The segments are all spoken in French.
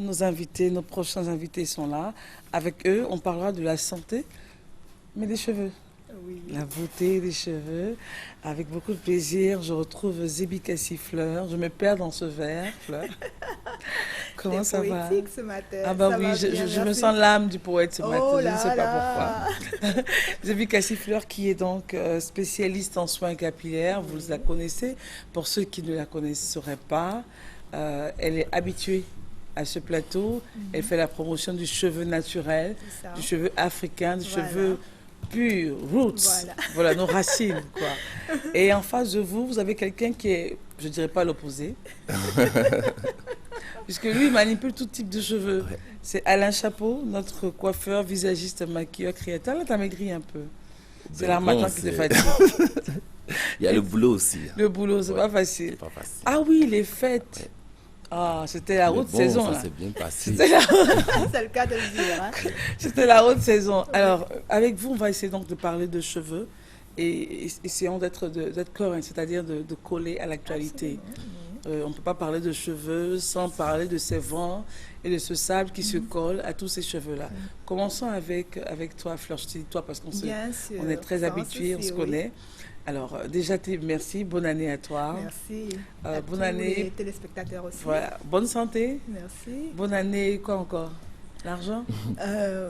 nos invités, nos prochains invités sont là. Avec eux, on parlera de la santé, mais des cheveux. Oui. La beauté des cheveux. Avec beaucoup de plaisir, je retrouve Zébi Cassifleur. Je me perds dans ce verre, Fleur. Comment ça va? Poétique ce matin. Ah bah Ça oui, va je bien, me merci. sens l'âme du poète ce matin, Oh je ne là sais pas là. pourquoi. Zébi Cassifleur qui est donc spécialiste en soins capillaires, vous la connaissez. Pour ceux qui ne la connaisseraient pas, elle est habituée à ce plateau. Elle fait la promotion du cheveu naturel, C'est ça. du cheveu africain, du Voilà. cheveu pur, roots, Voilà. voilà nos racines, quoi. Et en face de vous, vous avez quelqu'un qui est, je dirais pas l'opposé, puisque lui, il manipule tout type de cheveux. Ouais. C'est Alain Chapeau, notre coiffeur, visagiste, maquilleur, créateur. Là, t'as maigri un peu. C'est Ben la bon, matin qui te c'est- fatigue. Il y a le boulot aussi. Hein. Le boulot, c'est Ouais, pas facile. C'est pas facile. Ah oui, les fêtes. Ouais. Ah, c'était la Mais haute bon, saison, ça là. s'est bien passé. C'était la... C'est le cas de le dire. Hein. C'était la haute saison. Alors, avec vous, on va essayer donc de parler de cheveux et essayons d'être cohérents, c'est-à-dire de coller à l'actualité. On ne peut pas parler de cheveux sans parler de ces vents et de ce sable qui se colle à tous ces cheveux-là. Commençons avec toi, Fleur. Je te dis toi parce qu'on Bien sûr. on est très Sans habitués, on souci, se oui. connaît. Alors, déjà, merci. Bonne année à toi. Merci. Euh, À bonne tous année. les téléspectateurs aussi. Voilà. Bonne santé. Merci. Bonne année. Quoi encore? L'argent?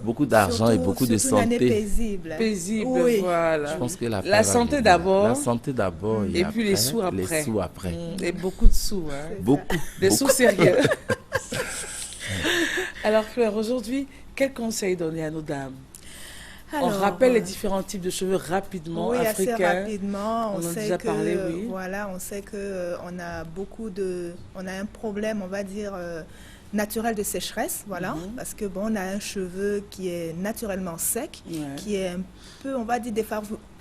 Beaucoup d'argent et Surtout- beaucoup de surtout une année santé. paisible. Paisible, Oui. voilà. Je pense que la La fin va santé venir. d'abord. La santé d'abord. Et puis les sous après. Les sous après. Et beaucoup de sous. Hein. C'est Beaucoup. Des beaucoup. sous sérieux. Alors, Fleur, aujourd'hui, quel conseil donner à nos dames? On Alors, rappelle les différents types de cheveux rapidement, oui, africains. assez rapidement. On en a sait déjà que, parlé, oui. Voilà, on sait que on a un problème, on va dire, naturel de sécheresse, voilà, parce que bon, on a un cheveu qui est naturellement sec, Ouais. qui est un peu, on va dire,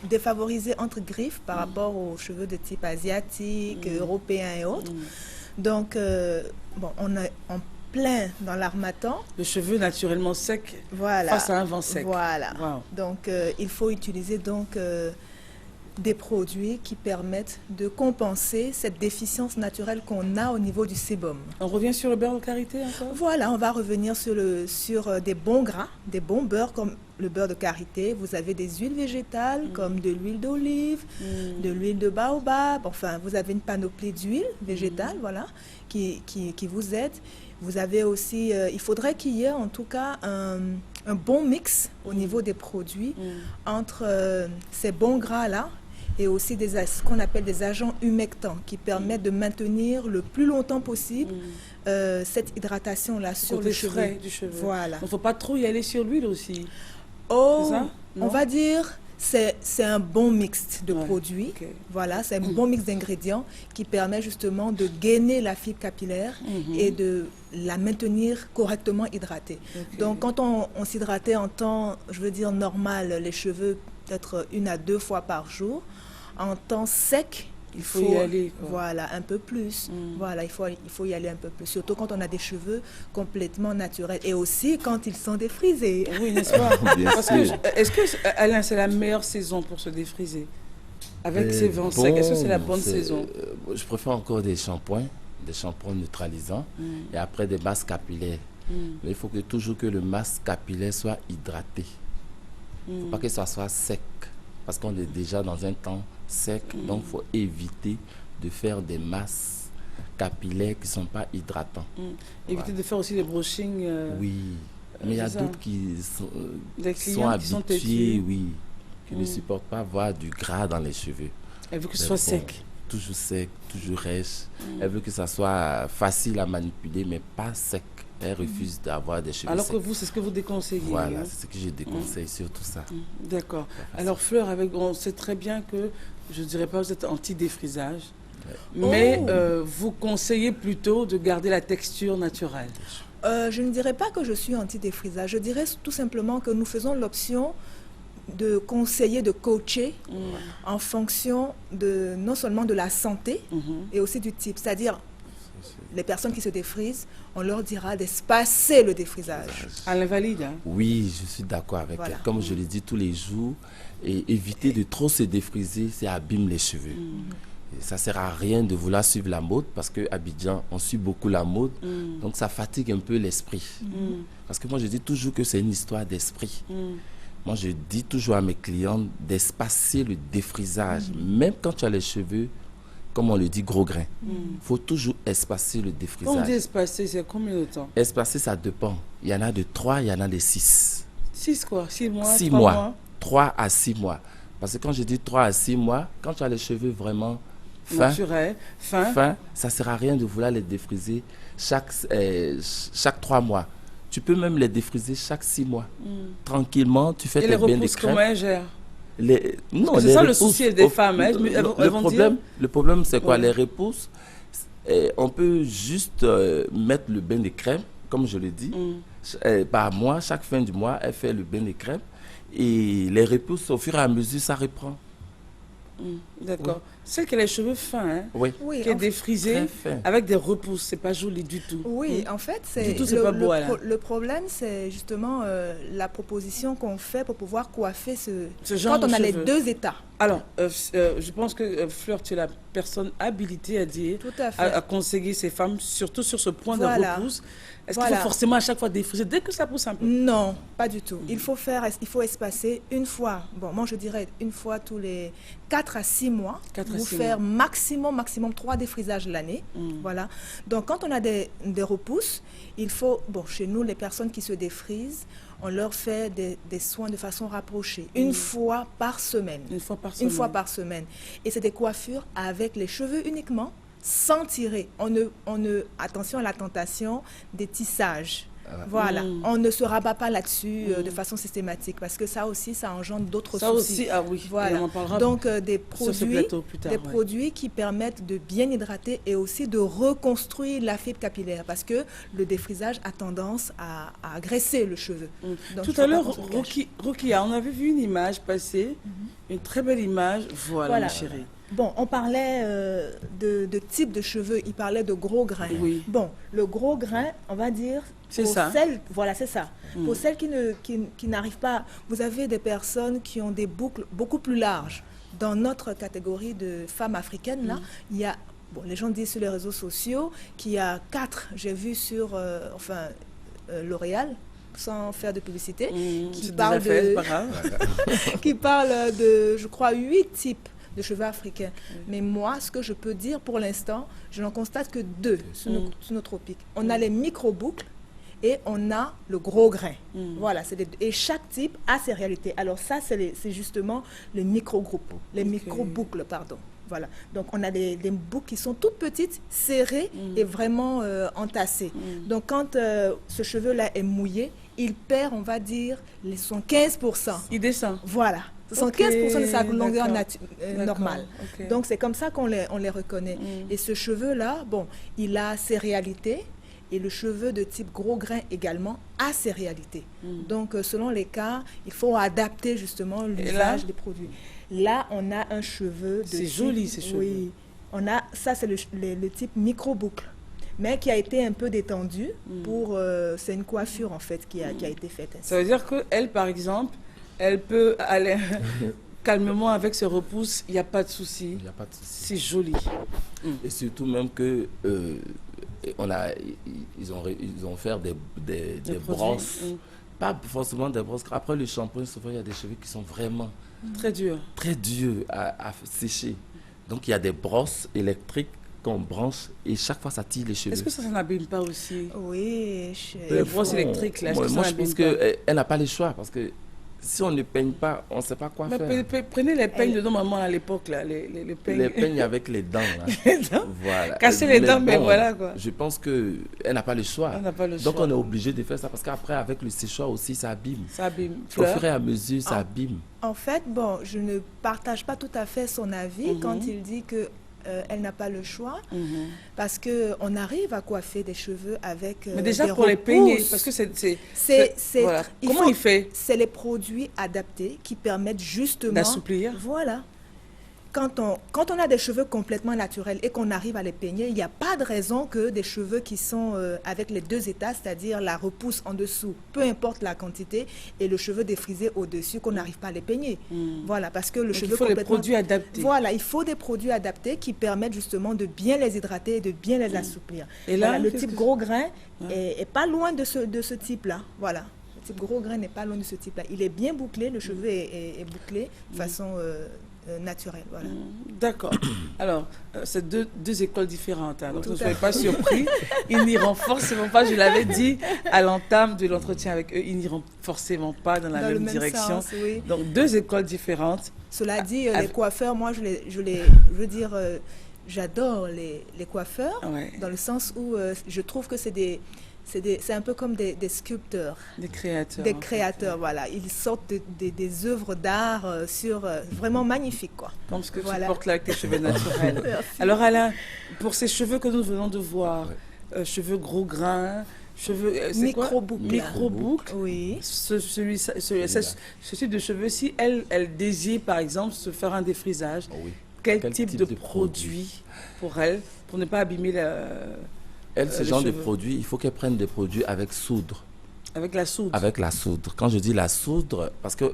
défavorisé entre griffes par rapport aux cheveux de type asiatique, européen et autres. Donc, bon, on est en plein dans l'armatan. Le cheveu naturellement sec Voilà. face à un vent sec. Voilà. Wow. Donc, il faut utiliser donc des produits qui permettent de compenser cette déficience naturelle qu'on a au niveau du sébum. On revient sur le beurre de karité encore? Voilà, on va revenir sur des bons gras, des bons beurres comme le beurre de karité. Vous avez des huiles végétales comme de l'huile d'olive, de l'huile de baobab. Enfin, vous avez une panoplie d'huiles végétales, voilà, qui vous aide. Vous avez aussi, il faudrait qu'il y ait en tout cas un bon mix au niveau des produits entre ces bons gras-là et aussi ce qu'on appelle des agents humectants qui permettent de maintenir le plus longtemps possible cette hydratation-là sur Côté le cheveu. frais du cheveu. Voilà. Il ne faut pas trop y aller sur l'huile aussi. Oh, C'est ça? Non? on va dire c'est un bon mix de Ouais, produits. ok. Voilà, c'est un bon mix d'ingrédients qui permet justement de gainer la fibre capillaire et de la maintenir correctement hydratée. Ok. Donc, quand on s'hydratait en temps, je veux dire normal, les cheveux peut-être 1 à 2 fois par jour, en temps sec, il faut y aller, quoi. Voilà, un peu plus. Voilà, il faut y aller un peu plus. Surtout quand on a des cheveux complètement naturels. Et aussi quand ils sont défrisés. Oui, n'est-ce pas? Bien Parce que sûr. est-ce que, Alain, c'est la meilleure saison pour se défriser? Avec ces vents secs, est-ce que c'est la bonne saison? Je préfère encore des shampoings neutralisants et après des masques capillaires. Mais il faut toujours que le masque capillaire soit hydraté. Il ne faut pas que ça soit sec parce qu'on est déjà dans un temps sec. Donc, il faut éviter de faire des masques capillaires qui ne sont pas hydratants. Éviter de faire aussi les brushings. Oui, mais il y a c'est ça. d'autres qui Des sont clients qui sont habitués, têtus. oui, qui ne supportent pas voir du gras dans les cheveux. Elle veut que ce Mais soit bon, sec. Toujours sec, toujours rêche. Elle veut que ça soit facile à manipuler, mais pas sec. Elle refuse d'avoir des cheveux Alors que secs. vous, c'est ce que vous déconseillez. Voilà, hein. c'est ce que je déconseille sur tout ça. D'accord. Alors, Fleur, on sait très bien que, je ne dirais pas que vous êtes anti-défrisage, mais vous conseillez plutôt de garder la texture naturelle. Je ne dirais pas que je suis anti-défrisage. Je dirais tout simplement que nous faisons l'option de conseiller, de coacher en fonction de non seulement de la santé et aussi du type. C'est-à-dire, les personnes qui se défrisent, on leur dira d'espacer le défrisage. À l'invalide, hein? Oui, je suis d'accord avec Voilà. elle. Comme je le dis tous les jours, et éviter de trop se défriser, ça abîme les cheveux. Ça ne sert à rien de vouloir suivre la mode parce qu'à Abidjan, on suit beaucoup la mode. Donc, ça fatigue un peu l'esprit. Parce que moi, je dis toujours que c'est une histoire d'esprit. Moi, je dis toujours à mes clients d'espacer le défrisage. Même quand tu as les cheveux, comme on le dit, gros grains. Il faut toujours espacer le défrisage. Quand on dit espacer, c'est combien de temps? Espacer, ça dépend. Il y en a de 3, il y en a de 6. 6 quoi? 6 mois? 6 3 mois. 3 à 6 mois. Parce que quand je dis 3 à 6 mois, quand tu as les cheveux vraiment naturel, fin, ça ne sert à rien de vouloir les défriser chaque 3 mois. Tu peux même les défriser chaque 6 mois. Tranquillement, tu fais tes bains de crème. Comment elles gèrent? Non, c'est ça le souci des femmes. Le problème, c'est quoi? Les repousses, on peut juste mettre le bain de crème, comme je le dis. Par mois, chaque fin du mois, elle fait le bain de crème. Et les repousses, au fur et à mesure, ça reprend. D'accord. Celle qui a les cheveux fins, hein, oui, qui est défrisée avec des repousses, c'est pas joli du tout. Oui, en fait, le problème, c'est justement la proposition qu'on fait pour pouvoir coiffer ce genre quand on a les deux états. Alors, je pense que Fleur, tu es la personne habilitée à dire, à conseiller ces femmes, surtout sur ce point de repousse. Est-ce qu'il faut forcément à chaque fois défriser dès que ça pousse un peu? Non, pas du tout. Il faut espacer une fois. Bon, moi je dirais une fois tous les 4 à 6 mois. Vous faire maximum 3 défrisages l'année. Voilà. Donc quand on a des repousses, il faut, bon, chez nous, les personnes qui se défrisent, on leur fait des soins de façon rapprochée. Une fois par semaine. Une fois par semaine. Et c'est des coiffures avec les cheveux uniquement, sans tirer. Attention à la tentation des tissages. Voilà, on ne se rabat pas là-dessus de façon systématique parce que ça aussi, ça engendre d'autres soucis. Ça aussi, oui. Voilà. Et on en parlera donc des produits qui permettent de bien hydrater et aussi de reconstruire la fibre capillaire parce que le défrisage a tendance à agresser le cheveu. Donc, tout à l'heure, Rokia, on avait vu une image passer, une très belle image. Voilà. Ma chérie. Bon, on parlait de type de cheveux, il parlait de gros grains. Oui. Bon, le gros grain, on va dire, voilà, c'est ça. Pour celles qui n'arrivent pas, vous avez des personnes qui ont des boucles beaucoup plus larges. Dans notre catégorie de femmes africaines, là, il y a, bon, les gens disent sur les réseaux sociaux qu'il y a 4, j'ai vu sur, L'Oréal, sans faire de publicité, qui parle de, je crois, 8 types de cheveux africains. Mais moi, ce que je peux dire pour l'instant, je n'en constate que 2 sur nos tropiques. On a les micro-boucles et on a le gros grain. Voilà, et chaque type a ses réalités. Alors ça, c'est justement le micro-groupe, les micro-boucles, pardon. Voilà. Donc, on a des boucles qui sont toutes petites, serrées et vraiment entassées. Donc, quand ce cheveu-là est mouillé, il perd, on va dire, son 15%. Il descend. Voilà. Ce sont 15% de sa longueur normale. Donc, c'est comme ça qu'on les reconnaît. Et ce cheveu-là, bon, il a ses réalités. Et le cheveu de type gros grain également a ses réalités. Donc, selon les cas, il faut adapter justement l'usage des produits. Là, on a un cheveu de... C'est joli, ces cheveux. Oui. Ça, c'est le type micro-boucle, mais qui a été un peu détendu pour... c'est une coiffure, en fait, qui a été faite ainsi. Ça veut dire qu'elle, par exemple, elle peut aller calmement avec ce repousse, il n'y a pas de souci. Il n'y a pas de souci. C'est joli. Et surtout même que... ils ont fait des brosses, pas forcément des brosses. Après le shampoing, souvent il y a des cheveux qui sont vraiment très durs à sécher. Donc il y a des brosses électriques qu'on branche et chaque fois ça tire les cheveux. Est-ce que ça n'abîme pas aussi? Oui. Les brosses électriques là. Moi je pense qu'elle n'a pas le choix parce que si on ne peigne pas, on ne sait pas quoi faire. Prenez les peignes de nos mamans à l'époque, là, les peignes. Les peignes avec les dents, là. Les dents. Voilà. Casser les dents, mais voilà, quoi. Je pense qu'elle n'a pas le choix. Donc, on est obligé de faire ça parce qu'après, avec le séchoir aussi, ça abîme. Ça abîme. Au fur et à mesure, ça abîme. En fait, bon, je ne partage pas tout à fait son avis quand il dit que elle n'a pas le choix parce qu'on arrive à coiffer des cheveux avec mais déjà pour les peigner, parce que voilà. Comment il fait? C'est les produits adaptés qui permettent justement... D'assouplir. Voilà. quand on a des cheveux complètement naturels et qu'on arrive à les peigner, il n'y a pas de raison que des cheveux qui sont avec les deux états, c'est-à-dire la repousse en dessous, peu importe la quantité, et le cheveu défrisé au-dessus, qu'on n'arrive pas à les peigner. Voilà, parce que le Donc, cheveu il faut les complètement... produits adaptés. Voilà, il faut des produits adaptés qui permettent justement de bien les hydrater et de bien les assouplir. Et là, Voilà, le qu'est-ce type que- gros grain est pas loin de ce type-là. Voilà. Le type gros grain n'est pas loin de ce type-là. Il est bien bouclé, le cheveu est bouclé de façon naturelle. Voilà. D'accord. Alors, c'est deux écoles différentes. Hein, donc, Tout ne à soyez fait. pas surpris. Ils n'iront forcément pas, je l'avais dit à l'entame de l'entretien avec eux, ils n'iront forcément pas dans la Dans le même même direction. sens, oui. Donc, deux écoles différentes. Cela dit, les coiffeurs, moi, je veux dire, j'adore les coiffeurs, Ouais. dans le sens où je trouve que c'est un peu comme des sculpteurs. Des créateurs. Des en fait. créateurs, voilà. Ils sortent des œuvres d'art vraiment magnifiques, quoi. Comme ce que tu Voilà. portes là avec tes cheveux naturels. Merci. Alors Alain, pour ces cheveux que nous venons de voir, cheveux gros grains, cheveux... c'est quoi? Micro-boucles. Micro-boucles. Oui. Ce type de cheveux, si elle désire par exemple se faire un défrisage, Oui. quel Quel type type de de produit pour elle, pour ne pas abîmer Elle, ce les genre de cheveux. produit, il faut qu'elle prenne des produits avec soude. avec la soude? Avec la soude. Quand je dis la soude, parce qu'on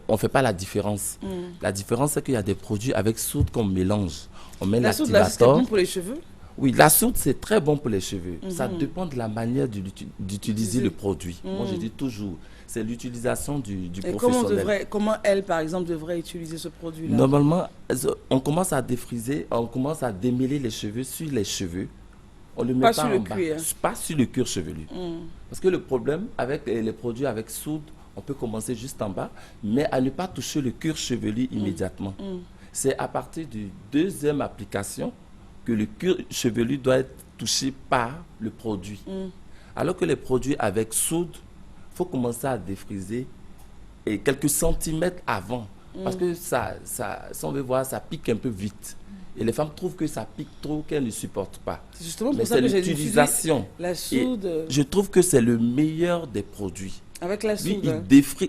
ne fait pas la différence. La différence, c'est qu'il y a des produits avec soude qu'on mélange. On met La soude, là, c'est l'activator. bon pour les cheveux? Oui, la soude, c'est très bon pour les cheveux. Ça dépend de la manière d'utiliser le produit. Moi, je dis toujours, c'est l'utilisation du Et professionnel. comment elle, par exemple, devrait utiliser ce produit-là? Normalement, on commence à défriser, on commence à démêler les cheveux sur les cheveux. On ne le met Pas pas, sur le en bas, cuir. pas sur le cuir chevelu. Parce que le problème avec les produits avec soude, on peut commencer juste en bas, mais à ne pas toucher le cuir chevelu immédiatement. C'est à partir du deuxième application que le cuir chevelu doit être touché par le produit. Alors que les produits avec soude, il faut commencer à défriser et quelques centimètres avant. Parce que ça, si on veut voir, ça pique un peu vite. Et les femmes trouvent que ça pique trop, qu'elles ne supportent pas. C'est justement Mais pour ça c'est que j'ai l'utilisation. utilisé la Et soude je trouve que c'est le meilleur des produits. avec la Lui, soude.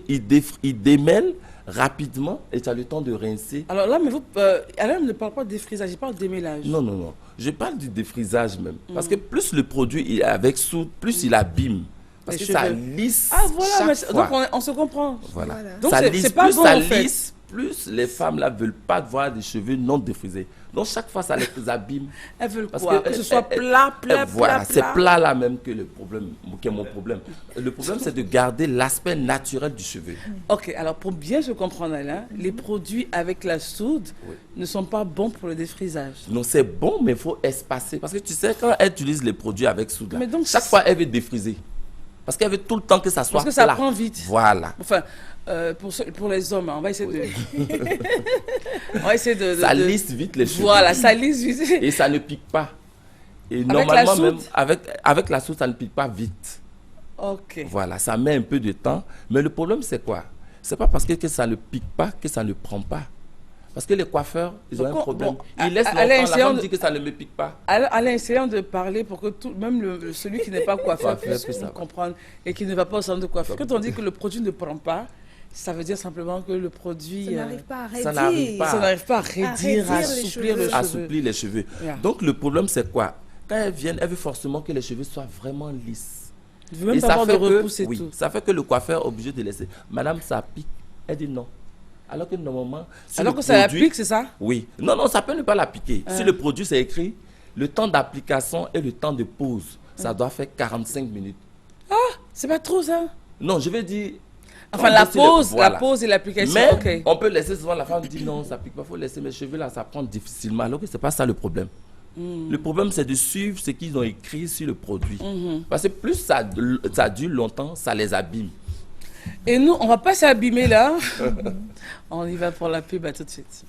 il démêle rapidement et tu as le temps de rincer. Alors là, mais vous, Alain ne parle pas de défrisage, il parle de démêlage. Non, non, non. Je parle du défrisage même. Parce que plus le produit est avec soude, plus il abîme. Parce Les que ça cheveux. lisse Ah voilà, chaque mais fois. donc on se comprend. Voilà. Voilà. Donc Ça c'est lisse, pas plus bon ça en fait. lisse, plus les femmes là veulent pas voir des cheveux non défrisés. Donc chaque fois ça les abîme. Elles veulent Parce quoi? que Que ce soit plat, voilà, c'est plat. plat là même que le problème, qui est mon problème. Le problème c'est de garder l'aspect naturel du cheveu. Ok, alors pour bien se comprendre Alain, les produits avec la soude Oui. ne sont pas bons pour le défrisage. Donc c'est bon mais il faut espacer parce que tu sais quand elle utilise les produits avec soude là, Mais donc, chaque fois elle veut défriser. Parce qu'elle veut tout le temps que ça soit Parce que ça plat. prend vite. Voilà. Enfin, pour les hommes, hein, on va essayer de... on va essayer de... Ça de- lisse vite les cheveux. Voilà, ça lisse vite. Et ça ne pique pas. Et la normalement soude même avec la soude ça ne pique pas vite. Ok. Voilà, ça met un peu de temps. Mais le problème, c'est quoi? C'est pas parce que ça ne pique pas que ça ne prend pas. Parce que les coiffeurs, ils ont Donc, un problème. bon, Ils laissent Alain, longtemps, la essayons femme de- dit que ça ne me pique pas. Alain, essayons de parler pour que même celui qui n'est pas coiffeur Coiffeur puisse puisse nous savoir. comprendre et qui ne va pas au centre de coiffure. Quand on dit que le produit ne prend pas, ça veut dire simplement que le produit... Ça n'arrive pas à raidir. ça n'arrive pas. ça n'arrive pas à raidir, à raidir les assouplir le cheveux. cheveu. Assouplir les cheveux. Yeah. Donc le problème, c'est quoi? Quand elles viennent, elle veut forcément que les cheveux soient vraiment lisses. Je veux même pas avoir de repousse et oui, tout. ça fait que le coiffeur est obligé de laisser. Madame, ça pique. Elle dit non. Alors que normalement... sur Alors le que ça produit- applique, c'est ça? Oui. Non, non, ça peut ne pas la piquer. Si le produit, c'est écrit, le temps d'application et le temps de pause, ça doit faire 45 minutes. C'est pas trop ça? Non, je vais dire... Enfin, on la décide de- pause, voilà. la pause et l'application, Mais ok. on peut laisser souvent la femme dire non, ça pique pas, il faut laisser mes cheveux là, ça prend difficilement. Alors que c'est pas ça le problème. Le problème, c'est de suivre ce qu'ils ont écrit sur le produit. Parce que plus ça dure longtemps, ça les abîme. Et nous, on va pas s'abîmer là. On y va pour la pub, à tout de suite.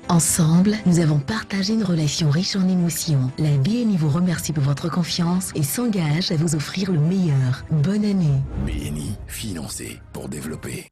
Ensemble, nous avons partagé une relation riche en émotions. La BNI vous remercie pour votre confiance et s'engage à vous offrir le meilleur. Bonne année. BNI, financé pour développer.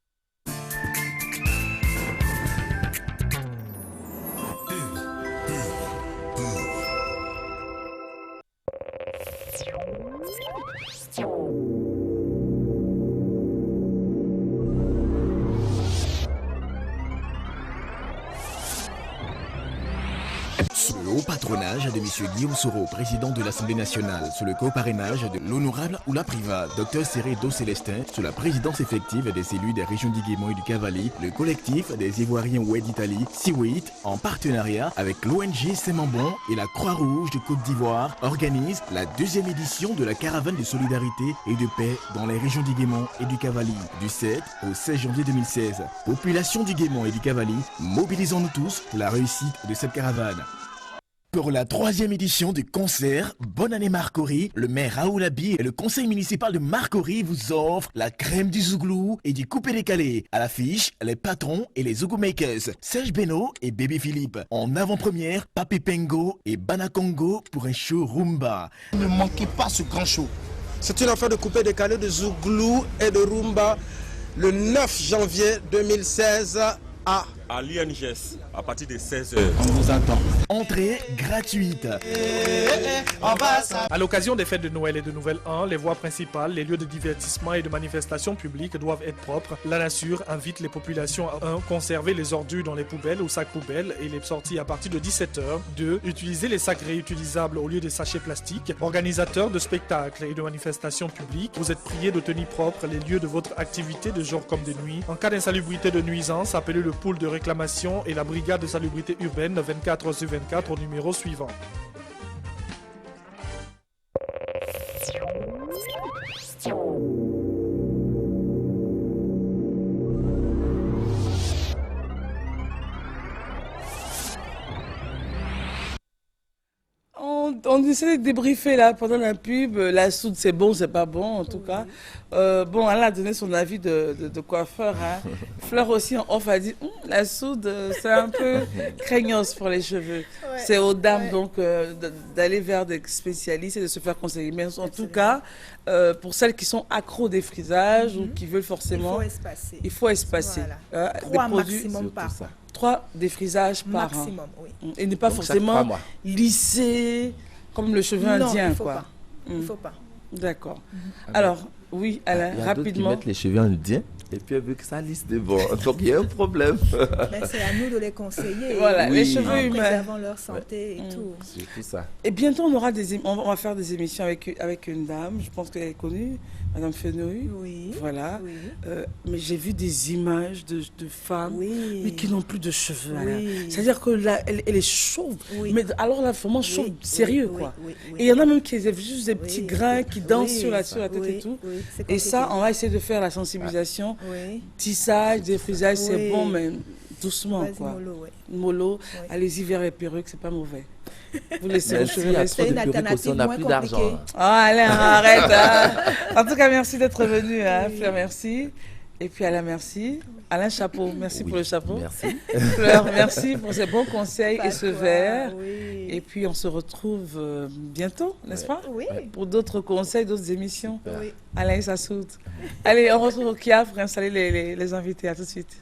Sous le haut patronage de M. Guillaume Soro, président de l'Assemblée nationale, sous le co-parrainage de l'honorable Oula Priva, Dr Seré Do Célestin, sous la présidence effective des élus des régions du Guémon et du Cavali, le collectif des Ivoiriens Oued d'Italie, Siwait, en partenariat avec l'ONG Semambon et la Croix-Rouge de Côte d'Ivoire, organise la 2e édition de la caravane de solidarité et de paix dans les régions du Guémon et du Cavali, du 7 au 16 janvier 2016. Population du Guémon et du Cavali, mobilisons-nous tous pour la réussite de cette caravane. Pour la 3e édition du concert Bonne année Marcory, le maire Raoul Abi et le conseil municipal de Marcory vous offrent la crème du zouglou et du coupé décalé. À l'affiche, les patrons et les zougou makers, Serge Beno et Bébé Philippe. En avant-première, Papi Pengo et Bana Congo pour un show rumba. Ne manquez pas ce grand show. C'est une affaire de coupé décalé de zouglou et de rumba le 9 janvier 2016 à l'INGS à partir de 16h. On vous attend. Entrée gratuite. À l'occasion des fêtes de Noël et de Nouvel An, les voies principales, les lieux de divertissement et de manifestation publiques doivent être propres. La Nature invite les populations à 1. Conserver les ordures dans les poubelles ou sacs poubelles et les sorties à partir de 17h. 2. Utiliser les sacs réutilisables au lieu des sachets plastiques. Organisateurs de spectacles et de manifestations publiques, vous êtes priés de tenir propre les lieux de votre activité de jour comme de nuit. En cas d'insalubrité de nuisance, appelez le pôle de réclamation et la brigade de salubrité urbaine 24/24 au numéro suivant. On essaie de débriefer là pendant la pub. La soude, c'est bon, c'est pas bon en tout cas. Bon, elle a donné son avis de coiffeur. Hein. Fleur aussi en off a dit la soude, c'est un peu craignos pour les cheveux. Ouais, c'est aux dames donc d'aller vers des spécialistes et de se faire conseiller. Mais en tout cas, pour celles qui sont accros des frisages ou qui veulent forcément, il faut espacer. Voilà. 3 maximum par an. 3 défrisages par an. Maximum, oui. Et ne pas donc forcément lisser comme le cheveu indien. Il ne faut pas. D'accord. Alors, oui, Alain, il y a rapidement. Qui mettent les cheveux indiens et puis elle veut que ça lisse de bon. Donc il y a un problème. Mais c'est à nous de les conseiller. Voilà, les cheveux humains. Préservant leur santé et tout. C'est tout ça. Et bientôt, on va faire des émissions avec une dame, je pense qu'elle est connue, Madame Fenouille. Oui. Voilà. Oui. Mais j'ai vu des images de femmes mais qui n'ont plus de cheveux. Oui. C'est-à-dire que là, elle est chauve. Oui. Mais alors là, vraiment chauve, sérieux quoi. Oui. Et il y en a même qui ont juste des petits grains qui dansent sur la tête et tout. Et ça, on va essayer de faire la sensibilisation. Tissage, défrisage, c'est bon, mais doucement quoi. Mollo. Allez-y vers les perruques, c'est pas mauvais. Vous laissez vos cheveux rester. C'est une alternative moins compliquée. Alain, arrête. Hein. En tout cas, merci d'être venu. Hein. Fleur, merci. Et puis Alain, merci. Alain, chapeau. Merci pour le chapeau. Merci. Fleur, merci pour ces bons conseils et ce verre. Et puis on se retrouve bientôt, n'est-ce pas? Oui. Pour d'autres conseils, d'autres émissions. Oui. Alain, ça saute. Allez, on retrouve Kia pour installer les invités. À tout de suite.